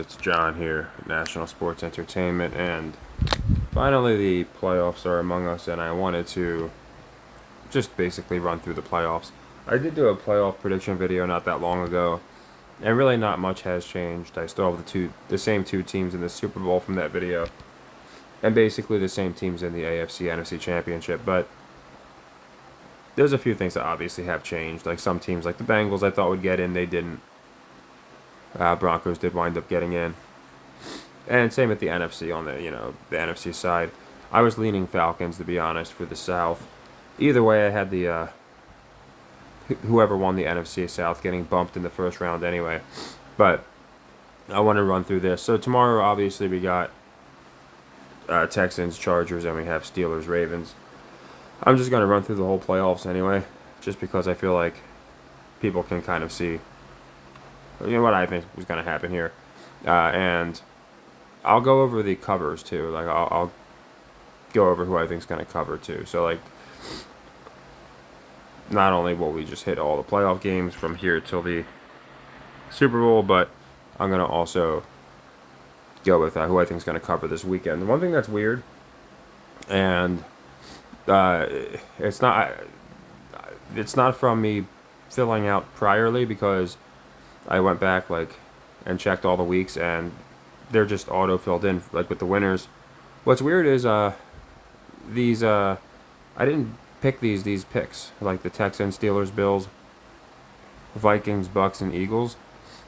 It's John here, National Sports Entertainment, and finally the playoffs are among us, and I wanted to just basically run through the playoffs. I did do a playoff prediction video not that long ago, and really not much has changed. I still have the same two teams in the Super Bowl from that video, and basically the same teams in the AFC NFC Championship, but there's a few things that obviously have changed. Like some teams, like the Bengals, I thought would get in, they didn't. Broncos did wind up getting in. And same with the NFC on the NFC side. I was leaning Falcons, to be honest, for the South. Either way, I had the whoever won the NFC South getting bumped in the first round anyway. But I want to run through this. So tomorrow, obviously, we got Texans, Chargers, and we have Steelers, Ravens. I'm just going to run through the whole playoffs anyway, just because I feel like people can kind of see what I think was going to happen here. And I'll go over the covers too. Like I'll go over who I think is going to cover too. So like, not only will we just hit all the playoff games from here till the Super Bowl, but I'm going to also go with who I think is going to cover this weekend. The one thing that's weird, and it's not from me filling out priorly, because I went back and checked all the weeks, and they're just auto filled in with the winners. What's weird is these I didn't pick these picks, like the Texans, Steelers, Bills, Vikings, Bucks, and Eagles.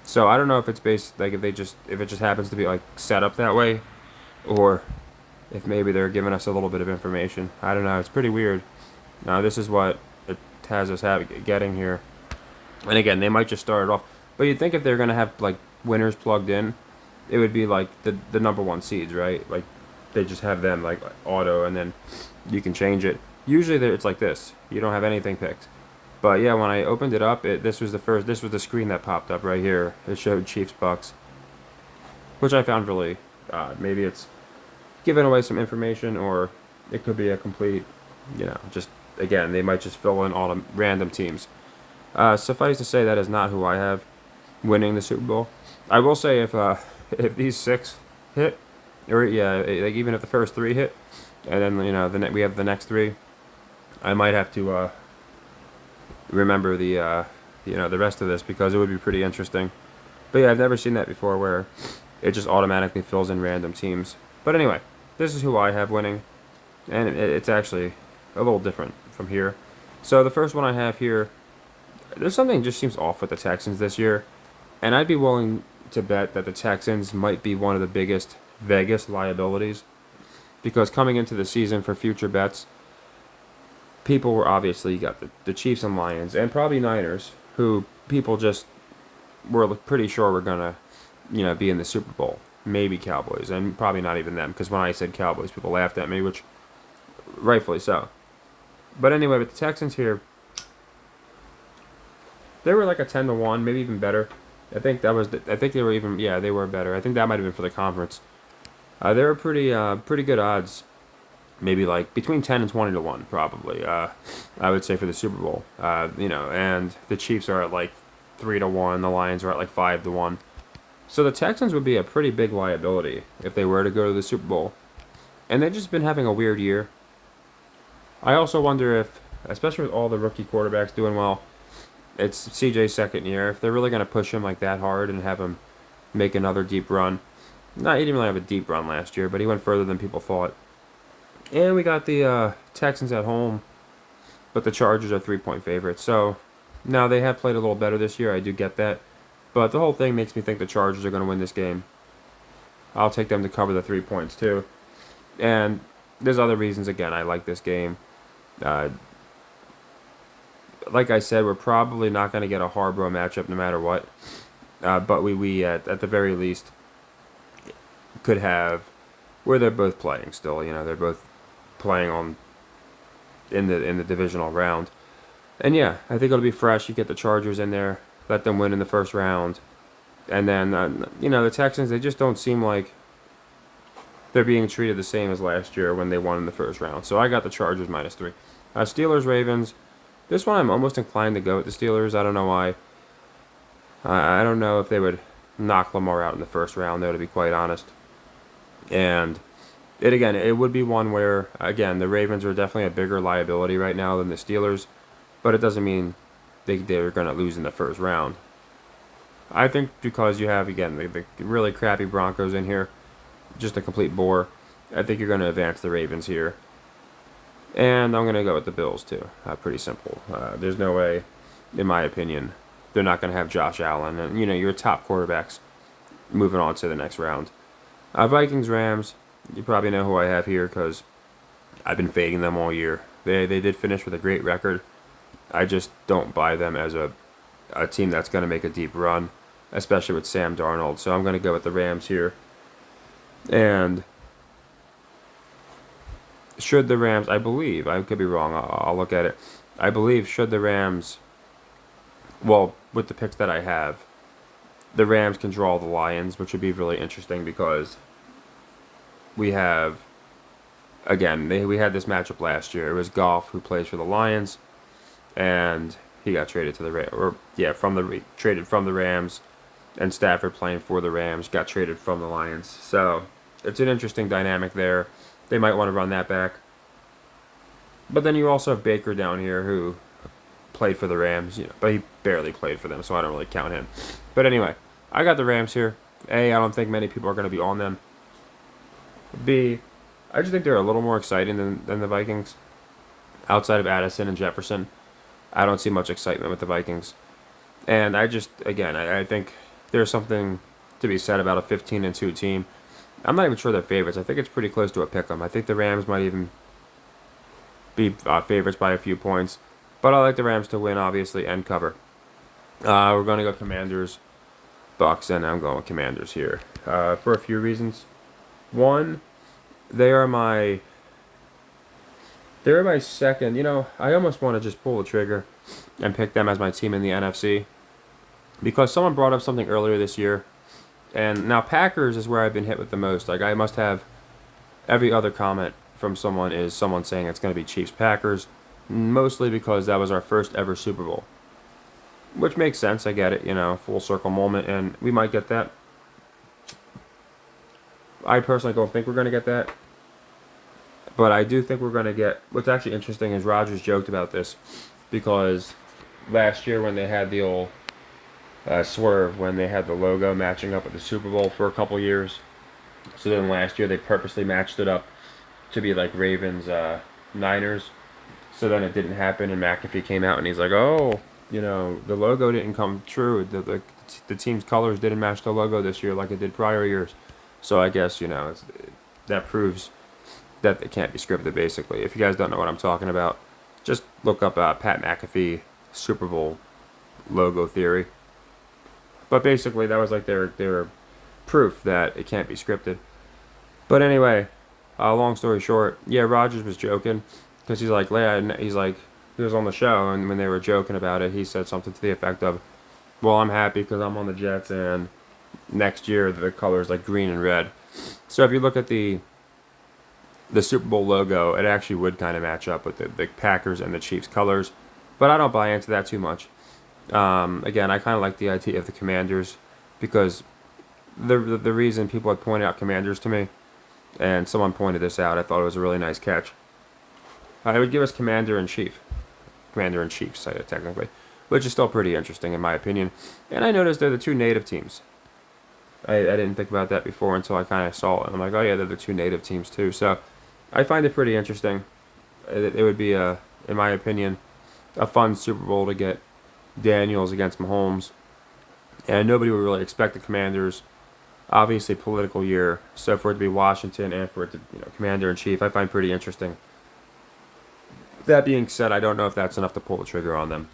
So I don't know if it's based if it just happens to be set up that way, or if maybe they're giving us a little bit of information. I don't know. It's pretty weird. Now this is what it has us getting here, and again they might just start it off. But you'd think if they're gonna have winners plugged in, it would be the number one seeds, right? They just have them auto, and then you can change it. Usually it's like this. You don't have anything picked. But yeah, when I opened it up, this was the screen that popped up right here. It showed Chiefs Bucks, which I found really odd. Maybe it's giving away some information, or it could be a complete, just again they might just fill in all the random teams. Suffice to say, that is not who I have winning the Super Bowl. I will say if these six hit, or even if the first three hit, and then we have the next three, I might have to remember the rest of this, because it would be pretty interesting. But yeah, I've never seen that before, where it just automatically fills in random teams. But anyway, this is who I have winning, and it's actually a little different from here. So the first one I have here, there's something just seems off with the Texans this year. And I'd be willing to bet that the Texans might be one of the biggest Vegas liabilities, because coming into the season for future bets, people were obviously, you got the Chiefs and Lions, and probably Niners, who people just were pretty sure were going to be in the Super Bowl. Maybe Cowboys, and probably not even them, because when I said Cowboys, people laughed at me, which rightfully so. But anyway, with the Texans here, they were a 10-1, maybe even better. I think they were they were better. I think that might have been for the conference. They were pretty good odds, maybe between 10 and 20-1 probably. I would say for the Super Bowl. And the Chiefs are at 3-1. The Lions are at 5-1. So the Texans would be a pretty big liability if they were to go to the Super Bowl. And they've just been having a weird year. I also wonder if, especially with all the rookie quarterbacks doing well, it's CJ's second year. If they're really going to push him that hard and have him make another deep run. He didn't really have a deep run last year, but he went further than people thought. And we got the Texans at home, but the Chargers are 3-point favorites. So now they have played a little better this year. I do get that. But the whole thing makes me think the Chargers are going to win this game. I'll take them to cover the 3 points too. And there's other reasons. Again, I like this game. Like I said, we're probably not going to get a Harborough matchup no matter what. But we at the very least could have, where they're both playing still. They're both playing in the divisional round. And yeah, I think it'll be fresh. You get the Chargers in there, let them win in the first round, and then the Texans, they just don't seem like they're being treated the same as last year when they won in the first round. So I got the Chargers -3. Steelers, Ravens. This one I'm almost inclined to go with the Steelers. I don't know why. I don't know if they would knock Lamar out in the first round, though, to be quite honest. And it would be one where, again, the Ravens are definitely a bigger liability right now than the Steelers, but it doesn't mean they're going to lose in the first round. I think because you have, again, the really crappy Broncos in here, just a complete bore, I think you're going to advance the Ravens here. And I'm going to go with the Bills, too. Pretty simple. There's no way, in my opinion, they're not going to have Josh Allen and, your top quarterbacks moving on to the next round. Vikings, Rams, you probably know who I have here because I've been fading them all year. They did finish with a great record. I just don't buy them as a team that's going to make a deep run, especially with Sam Darnold. So I'm going to go with the Rams here. And should the Rams, I believe, I could be wrong, I'll look at it. I believe should the Rams, well, with the picks that I have, the Rams can draw the Lions, which would be really interesting because we have, again, we had this matchup last year. It was Goff who plays for the Lions, and he got traded to the traded from the Rams, and Stafford playing for the Rams got traded from the Lions. So it's an interesting dynamic there. They might want to run that back. But then you also have Baker down here who played for the Rams, but he barely played for them, so I don't really count him. But anyway, I got the Rams here. A, I don't think many people are going to be on them. B, I just think they're a little more exciting than the Vikings. Outside of Addison and Jefferson, I don't see much excitement with the Vikings. And I think there's something to be said about a 15-2 team. I'm not even sure they're favorites. I think it's pretty close to a pick 'em. I think the Rams might even be favorites by a few points. But I like the Rams to win, obviously, and cover. We're going to go Commanders, Bucks, and I'm going with Commanders here for a few reasons. One, they are my second. I almost want to just pull the trigger and pick them as my team in the NFC because someone brought up something earlier this year. And now Packers is where I've been hit with the most. Like I must have every other comment from someone is someone saying it's going to be Chiefs-Packers, mostly because that was our first ever Super Bowl. Which makes sense, I get it, full circle moment, and we might get that. I personally don't think we're going to get that. But I do think we're going to get, what's actually interesting is Rodgers joked about this, because last year when they had the old swerve, when they had the logo matching up with the Super Bowl for a couple years, so then last year they purposely matched it up to be like Ravens, Niners. So then it didn't happen, and McAfee came out and he's like, "Oh, the logo didn't come true. The team's colors didn't match the logo this year like it did prior years." So I guess that proves that it can't be scripted. Basically, if you guys don't know what I'm talking about, just look up Pat McAfee Super Bowl logo theory. But basically, that was like their proof that it can't be scripted. But anyway, long story short, yeah, Rodgers was joking because he's like, he was on the show, and when they were joking about it, he said something to the effect of, "Well, I'm happy because I'm on the Jets, and next year the colors like green and red." So if you look at the Super Bowl logo, it actually would kind of match up with the Packers and the Chiefs colors, but I don't buy into that too much. Again, I kind of like the idea of the Commanders because the reason people had pointed out Commanders to me, and someone pointed this out, I thought it was a really nice catch. It would give us Commander-in-Chiefs, technically, which is still pretty interesting in my opinion. And I noticed they're the two native teams. I didn't think about that before until I kind of saw it, and I'm like, oh yeah, they're the two native teams too. So I find it pretty interesting. It would be, in my opinion, a fun Super Bowl to get Daniels against Mahomes, and nobody would really expect the Commanders. Obviously, political year, so for it to be Washington and for it to Commander-in-Chief, I find pretty interesting. That being said, I don't know if that's enough to pull the trigger on them,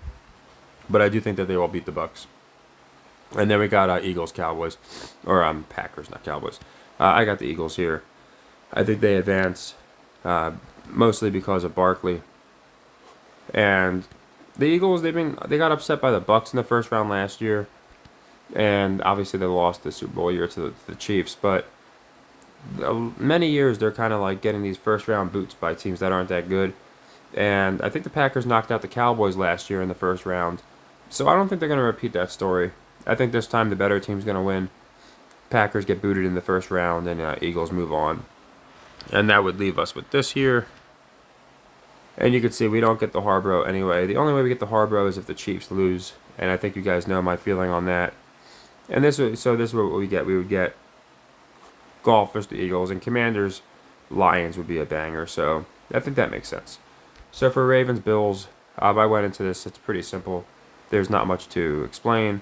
but I do think that they will beat the Bucks. And then we got Eagles, Cowboys, or Packers, not Cowboys. I got the Eagles here. I think they advance, mostly because of Barkley. And the Eagles, they got upset by the Bucks in the first round last year, and obviously they lost the Super Bowl year to the Chiefs. But many years they're kind of like getting these first round boots by teams that aren't that good. And I think the Packers knocked out the Cowboys last year in the first round, so I don't think they're going to repeat that story I think this time the better team's going to win. Packers get booted in the first round, and Eagles move on. And that would leave us with this here. And you can see we don't get the Harborough anyway. The only way we get the Harborough is if the Chiefs lose. And I think you guys know my feeling on that. And this is what we get. We would get Golf versus the Eagles, and Commanders, Lions would be a banger. So I think that makes sense. So for Ravens, Bills, I went into this. It's pretty simple. There's not much to explain.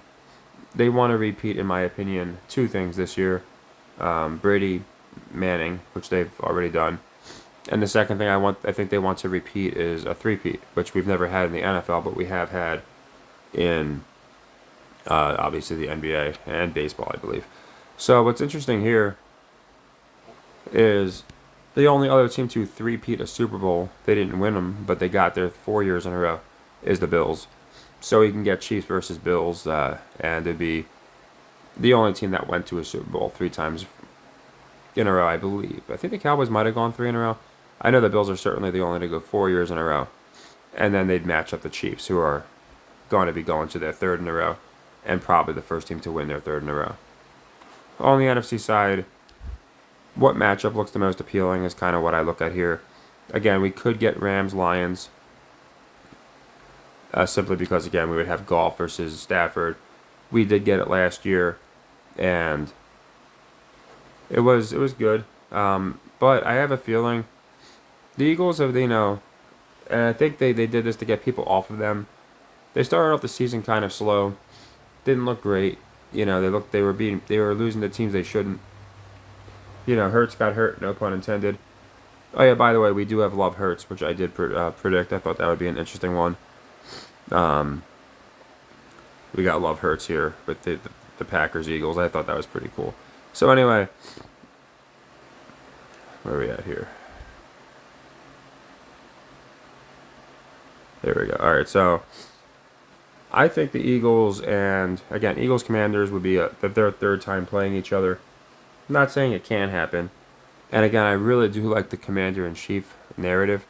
They want to repeat, in my opinion, two things this year. Brady, Manning, which they've already done. And the second thing I think they want to repeat is a three-peat, which we've never had in the NFL, but we have had in obviously the NBA and baseball, I believe. So what's interesting here is the only other team to three-peat a Super Bowl, they didn't win them, but they got there 4 years in a row, is the Bills. So you can get Chiefs versus Bills, and it'd be the only team that went to a Super Bowl 3 times in a row, I believe. I think the Cowboys might have gone 3 in a row. I know the Bills are certainly the only to go 4 years in a row. And then they'd match up the Chiefs, who are going to be going to their 3rd in a row, and probably the first team to win their 3rd in a row. On the NFC side, what matchup looks the most appealing is kind of what I look at here. Again, we could get Rams-Lions, simply because, again, we would have Golf versus Stafford. We did get it last year, and it was good. But I have a feeling the Eagles have, and I think they did this to get people off of them. They started off the season kind of slow, didn't look great. They were losing to teams they shouldn't. Hurts got hurt, no pun intended. Oh yeah, by the way, we do have Love Hurts, which I did predict. I thought that would be an interesting one. We got Love Hurts here with the Packers Eagles. I thought that was pretty cool. So anyway, where are we at here? There we go. All right, so I think the Eagles and, again, Eagles-Commanders would be their 3rd time playing each other. I'm not saying it can't happen. And again, I really do like the Commander-in-Chief narrative.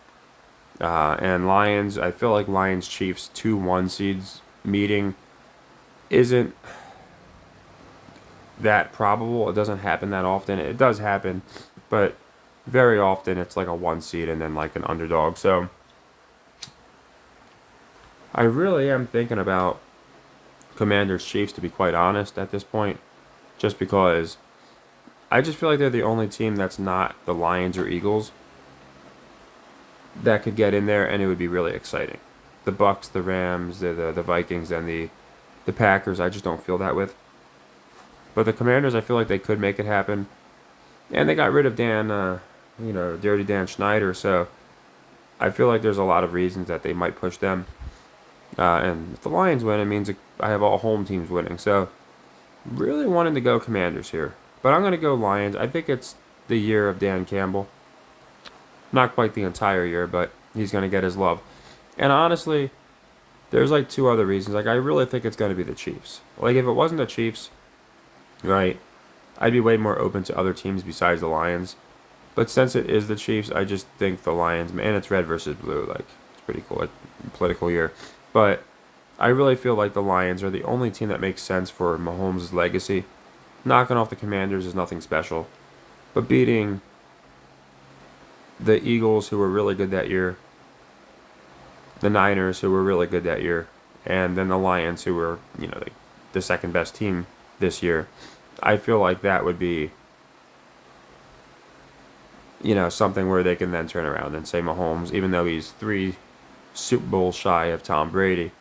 And Lions, I feel like Lions-Chiefs 2-1 seeds meeting isn't that probable. It doesn't happen that often. It does happen, but very often it's like a 1 seed and then like an underdog. So I really am thinking about Commanders-Chiefs, to be quite honest, at this point, just because I just feel like they're the only team that's not the Lions or Eagles that could get in there, and it would be really exciting. The Bucks, the Rams, the Vikings, and the Packers, I just don't feel that with. But the Commanders, I feel like they could make it happen. And they got rid of Dirty Dan Schneider, so I feel like there's a lot of reasons that they might push them. And if the Lions win, it means I have all home teams winning. So really wanting to go Commanders here. But I'm going to go Lions. I think it's the year of Dan Campbell. Not quite the entire year, but he's going to get his love. And honestly, there's like 2 other reasons. Like, I really think it's going to be the Chiefs. Like, if it wasn't the Chiefs, right, I'd be way more open to other teams besides the Lions. But since it is the Chiefs, I just think the Lions, man, it's red versus blue. Like, it's pretty cool. Political year. But I really feel like the Lions are the only team that makes sense for Mahomes' legacy. Knocking off the Commanders is nothing special. But beating the Eagles, who were really good that year, the Niners, who were really good that year, and then the Lions, who were, the second best team this year, I feel like that would be, something where they can then turn around and say Mahomes, even though he's 3 Super Bowls shy of Tom Brady,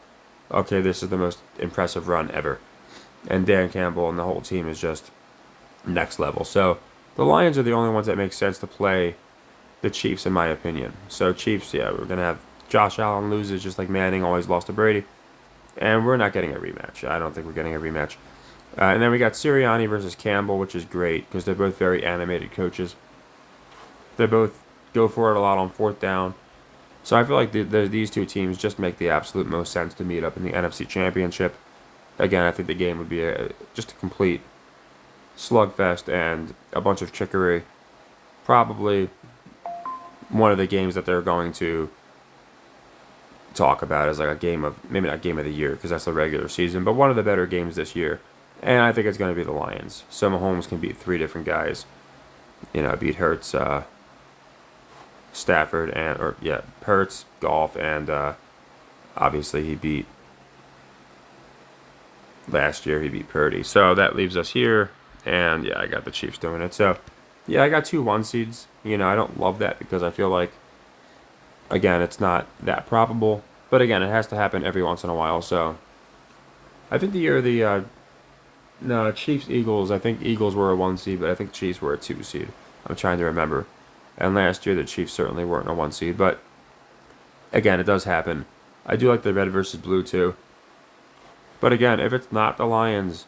okay, this is the most impressive run ever. And Dan Campbell and the whole team is just next level. So the Lions are the only ones that make sense to play the Chiefs, in my opinion. So Chiefs, yeah, we're going to have Josh Allen loses just like Manning always lost to Brady. And we're not getting a rematch. I don't think we're getting a rematch. And then we got Sirianni versus Campbell, which is great because they're both very animated coaches. They both go for it a lot on 4th down. So I feel like these 2 teams just make the absolute most sense to meet up in the NFC Championship. Again, I think the game would be just a complete slugfest and a bunch of trickery. Probably one of the games that they're going to talk about as like a game of, maybe not game of the year because that's the regular season, but one of the better games this year. And I think it's going to be the Lions. So Mahomes can beat three different guys. Beat Hurts, Stafford, Hurts, Goff, and obviously he beat last year. He beat Purdy. So that leaves us here, and yeah, I got the Chiefs doing it. So yeah, I got 2 1 seeds. I don't love that because I feel like, again, it's not that probable. But again, it has to happen every once in a while. So I think the year the no, Chiefs Eagles. I think Eagles were a 1 seed, but I think Chiefs were a 2 seed. I'm trying to remember. And last year the Chiefs certainly weren't a 1 seed, but again, it does happen. I do like the red versus blue too. But again, if it's not the Lions,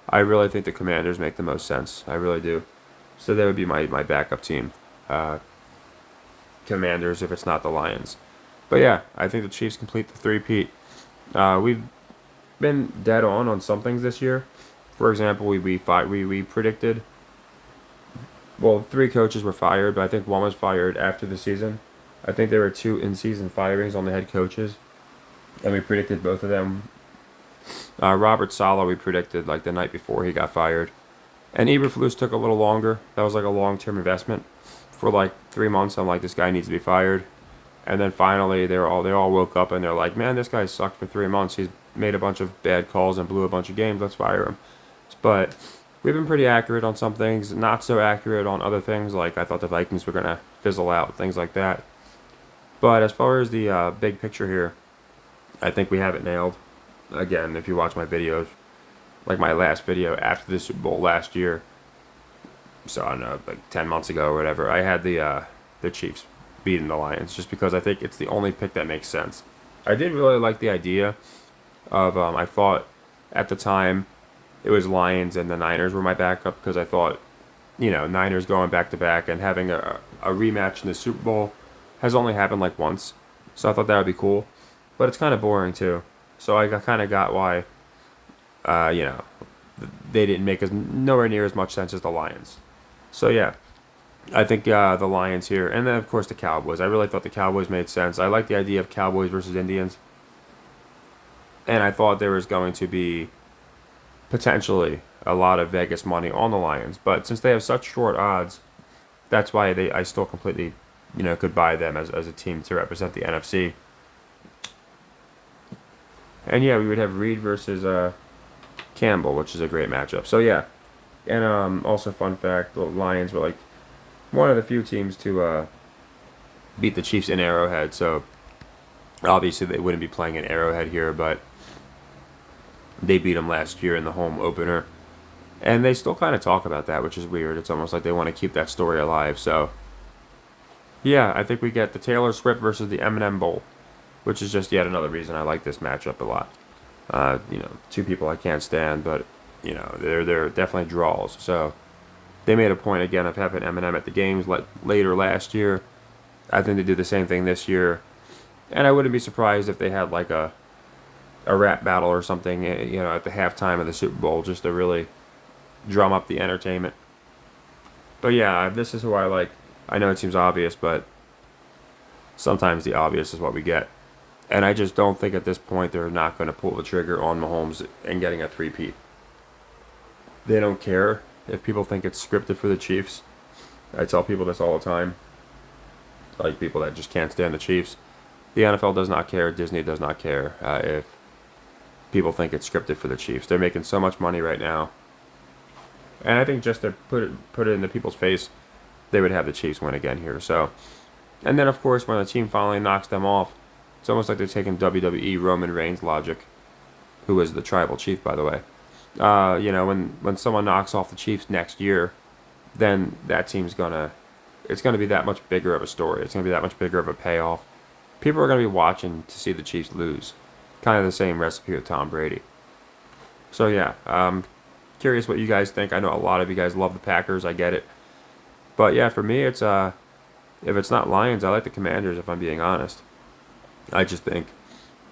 I really think the Commanders make the most sense. I really do. So that would be my backup team. Commanders if it's not the Lions. But yeah, I think the Chiefs complete the three-peat. We've been dead on some things this year. For example, we predicted. Well, 3 coaches were fired, but I think 1 was fired after the season. I think there were 2 in-season firings on the head coaches, and we predicted both of them. Robert Saleh, we predicted like the night before he got fired, and Eberflus took a little longer. That was like a long-term investment. For like 3 months, I'm like, this guy needs to be fired, and then finally they all woke up and they're like, man, this guy sucked for 3 months. He's made a bunch of bad calls and blew a bunch of games. Let's fire him. But we've been pretty accurate on some things, not so accurate on other things. Like I thought the Vikings were gonna fizzle out, things like that. But as far as the big picture here, I think we have it nailed. Again, if you watch my videos, like my last video after the Super Bowl last year, so I don't know, like 10 months ago or whatever, I had the Chiefs beating the Lions just because I think it's the only pick that makes sense. I did really like the idea of, I thought at the time it was Lions and the Niners were my backup because I thought, Niners going back to back and having a rematch in the Super Bowl has only happened like once. So I thought that would be cool. But it's kind of boring too. So I kind of got why, they didn't make nowhere near as much sense as the Lions. So yeah, I think the Lions here, and then of course the Cowboys. I really thought the Cowboys made sense. I like the idea of Cowboys versus Indians, and I thought there was going to be potentially a lot of Vegas money on the Lions. But since they have such short odds, that's why I still completely, could buy them as a team to represent the NFC. And yeah, we would have Reed versus Campbell, which is a great matchup. So yeah, and also fun fact, the Lions were like one of the few teams to beat the Chiefs in Arrowhead. So obviously they wouldn't be playing in Arrowhead here, but they beat them last year in the home opener. And they still kind of talk about that, which is weird. It's almost like they want to keep that story alive. So yeah, I think we get the Taylor Swift versus the Eminem Bowl, which is just yet another reason I like this matchup a lot. 2 people I can't stand, but they're definitely draws. So they made a point again of having Eminem at the games later last year. I think they do the same thing this year, and I wouldn't be surprised if they had like a rap battle or something, at the halftime of the Super Bowl, just to really drum up the entertainment. But yeah, this is who I like. I know it seems obvious, but sometimes the obvious is what we get. And I just don't think at this point they're not going to pull the trigger on Mahomes and getting a three-peat. They don't care if people think it's scripted for the Chiefs. I tell people this all the time. Like people that just can't stand the Chiefs. The NFL does not care. Disney does not care if people think it's scripted for the Chiefs. They're making so much money right now. And I think just to put it into people's face, they would have the Chiefs win again here. So, and then of course when the team finally knocks them off, it's almost like they're taking WWE Roman Reigns logic, who was the tribal chief, by the way. When someone knocks off the Chiefs next year, then that team's it's gonna be that much bigger of a story. It's gonna be that much bigger of a payoff. People are gonna be watching to see the Chiefs lose. Kind of the same recipe with Tom Brady. So yeah, curious what you guys think. I know a lot of you guys love the Packers. I get it, but yeah, for me, it's if it's not Lions, I like the Commanders. If I'm being honest, I just think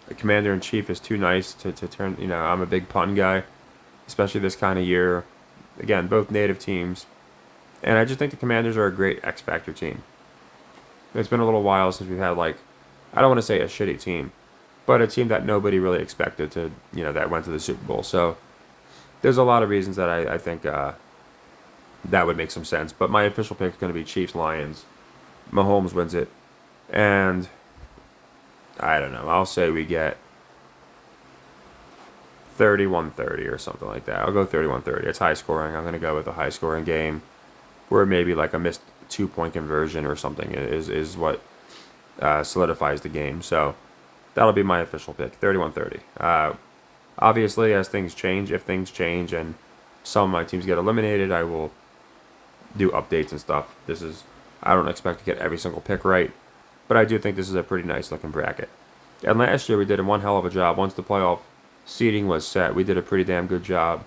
the Commander-in-Chief is too nice to turn. I'm a big pun guy, especially this kind of year. Again, both native teams, and I just think the Commanders are a great X-Factor team. It's been a little while since we've had I don't want to say a shitty team, but a team that nobody really expected to, that went to the Super Bowl. So there's a lot of reasons that I think that would make some sense. But my official pick is going to be Chiefs Lions. Mahomes wins it, and I don't know. I'll say we get 31-30 or something like that. I'll go 31-30. It's high scoring. I'm going to go with a high scoring game where maybe like a missed 2-point conversion or something is what solidifies the game. So that'll be my official pick, 31-30. Obviously, as things change, if things change and some of my teams get eliminated, I will do updates and stuff. I don't expect to get every single pick right, but I do think this is a pretty nice looking bracket. And last year we did one hell of a job. Once the playoff seeding was set, we did a pretty damn good job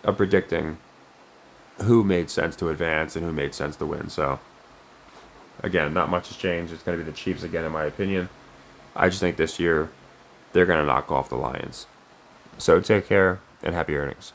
of predicting who made sense to advance and who made sense to win. So, again, not much has changed. It's going to be the Chiefs again, in my opinion. I just think this year they're going to knock off the Lions. So take care and happy earnings.